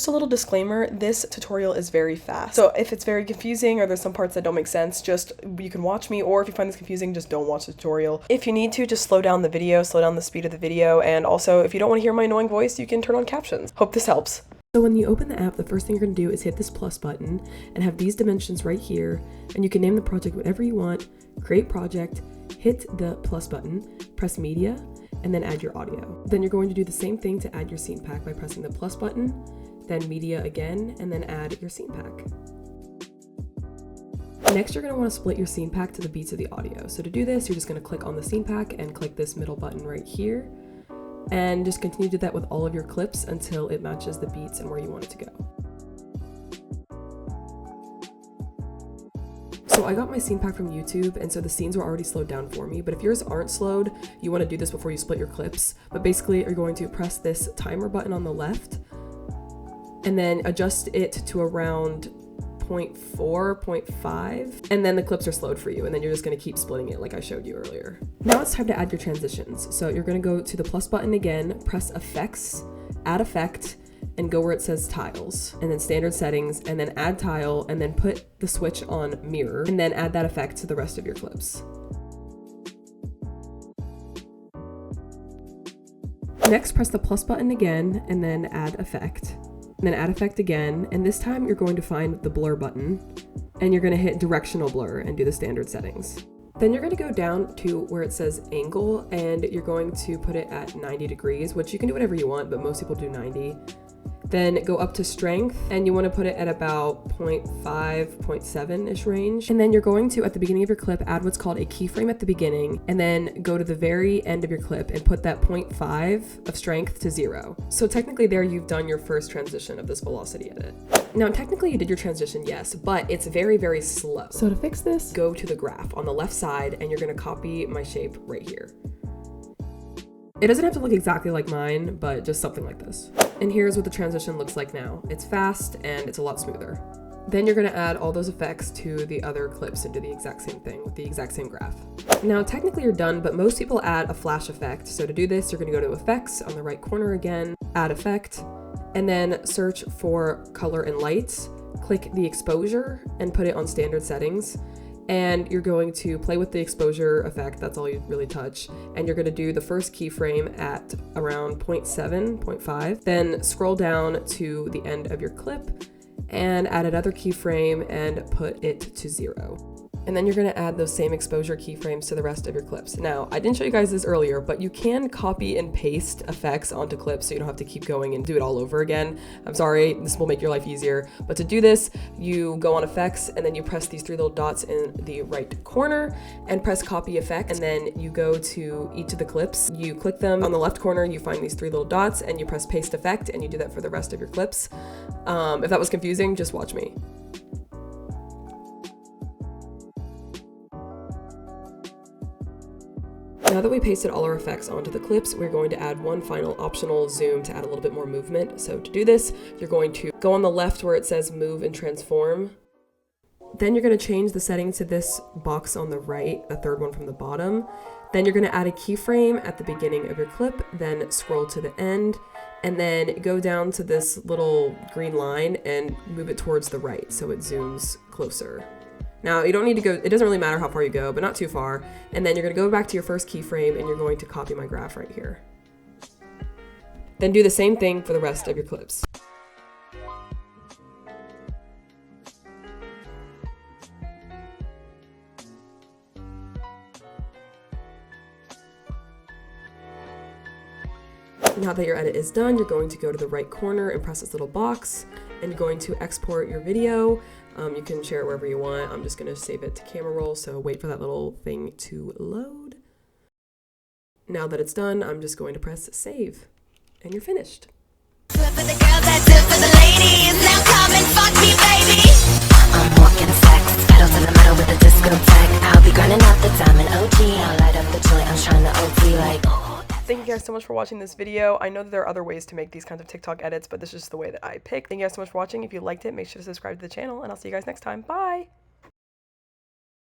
Just a little disclaimer, this tutorial is very fast. So if it's very confusing or there's some parts that don't make sense, you can watch me, or if you find this confusing, just don't watch the tutorial. If you need to, just slow down the video, slow down the speed of the video, and also if you don't want to hear my annoying voice, you can turn on captions. Hope this helps. So when you open the app, the first thing you're going to do is hit this plus button and have these dimensions right here, and you can name the project whatever you want, create project, hit the plus button, press media, and then add your audio. Then you're going to do the same thing to add your scene pack by pressing the plus button, then media again, and then add your scene pack. Next, you're going to want to split your scene pack to the beats of the audio. So to do this, you're just going to click on the scene pack and click this middle button right here. And just continue to do that with all of your clips until it matches the beats and where you want it to go. So I got my scene pack from YouTube, and so the scenes were already slowed down for me, but if yours aren't slowed, you want to do this before you split your clips. But basically, you're going to press this timer button on the left, and then adjust it to around 0.4, 0.5, and then the clips are slowed for you, and then you're just going to keep splitting it like I showed you earlier. Now it's time to add your transitions. So you're going to go to the plus button again, press effects, add effect, and go where it says tiles, and then standard settings, and then add tile, and then put the switch on mirror, and then add that effect to the rest of your clips. Next, press the plus button again, and then add effect. And then add effect again, and this time you're going to find the blur button, and you're going to hit directional blur and do the standard settings. Then you're going to go down to where it says angle, and you're going to put it at 90 degrees, which you can do whatever you want, but most people do 90. Then go up to strength, and you want to put it at about 0.5, 0.7-ish range. And then you're going to, at the beginning of your clip, add what's called a keyframe at the beginning, and then go to the very end of your clip and put that 0.5 of strength to 0. So technically there you've done your first transition of this velocity edit. Now technically you did your transition, yes, but it's very, very slow. So to fix this, go to the graph on the left side, and you're going to copy my shape right here. It doesn't have to look exactly like mine, but just something like this. And here's what the transition looks like now. It's fast and it's a lot smoother. Then you're going to add all those effects to the other clips and do the exact same thing with the exact same graph. Now technically you're done, but most people add a flash effect. So to do this, you're going to go to effects on the right corner again, add effect, and then search for color and lights, click the exposure and put it on standard settings. And you're going to play with the exposure effect, that's all you really touch. And you're going to do the first keyframe at around 0.7, 0.5. Then scroll down to the end of your clip and add another keyframe and put it to 0. And then you're going to add those same exposure keyframes to the rest of your clips. Now, I didn't show you guys this earlier, but you can copy and paste effects onto clips so you don't have to keep going and do it all over again. I'm sorry, this will make your life easier. But to do this, you go on effects, and then you press these 3 little dots in the right corner and press copy effect. And then you go to each of the clips. You click them on the left corner, you find these 3 little dots, and you press paste effect, and you do that for the rest of your clips. If that was confusing, just watch me. Now that we pasted all our effects onto the clips, we're going to add one final optional zoom to add a little bit more movement. So to do this, you're going to go on the left where it says move and transform. Then you're going to change the setting to this box on the right, the third one from the bottom. Then you're going to add a keyframe at the beginning of your clip, then scroll to the end, and then go down to this little green line and move it towards the right so it zooms closer. Now, you don't need to go, it doesn't really matter how far you go, but not too far. And then you're going to go back to your first keyframe, and you're going to copy my graph right here. Then do the same thing for the rest of your clips. Now that your edit is done, you're going to go to the right corner and press this little box, and you're going to export your video. You can share it wherever you want. I'm just going to save it to camera roll, so wait for that little thing to load. Now that it's done, I'm just going to press save, and you're finished. For the girls, that's it for the ladies. Now come and fuck me, baby. I'm walking flex, pedals in the metal with a discotheque. I'll be grinding out the diamond OG. I'll light up the joint, I'm trying to OT like. Thank you guys so much for watching this video. I know that there are other ways to make these kinds of TikTok edits, but this is just the way that I picked. Thank you guys so much for watching. If you liked it, make sure to subscribe to the channel, and I'll see you guys next time. Bye!